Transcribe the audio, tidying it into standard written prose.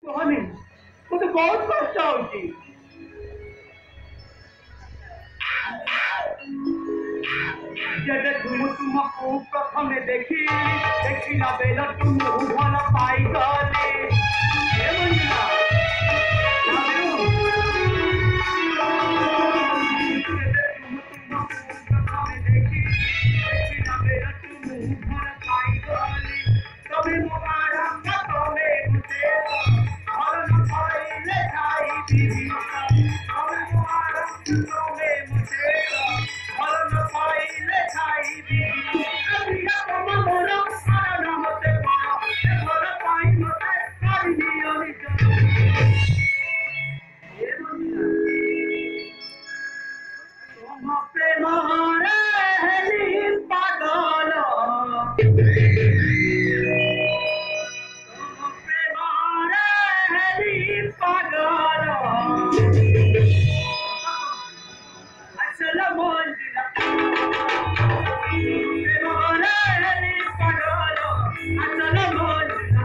କୁହନି ମୋତେ ବହୁତ କଷ୍ଟ ହଉଛି। ଯେବେ ତୁମକୁ ପ୍ରଥମେ ଦେଖିଲା ବେଳ ତୁମକୁ ଭଲ ପାଇଗଲି। ଏ ମଞ୍ଜୁଳା, ଜାଣିଲୁ? ଯେବେ ତୁମକୁ ପ୍ରଥମେ ଦେଖିଲା ବେଳ ତୁମକୁ ଭଲ ପାଇଗଲି। ତମେ ମୋ ବାରମ୍ବାର ତମେ ମୋତେ ଭଲ ନ ପାଇଲେ ଖାଇବି। ତମେ ମୋ ବାରମ୍ବାର ତମେ ମୋତେ ଭଲ ନ ପାଇଲେ ଖାଇବି। ପ୍ରିୟ ତମ ମୋର କାରଣ ମୋତେ କଣ ଏ ଭଲ ପାଇ ମୋତେ କରିନିଅ ନିଜ। ଏ ମଞ୍ଜୁଳା, ତମ ପ୍ରେମରେ ହେଲି ପାଗଳ। ତମ ପ୍ରେମରେ ହେଲି ପାଗଳ। আসল মঞ্জিলা প্রেমরে হেলি পাগল। আসল মঞ্জিলা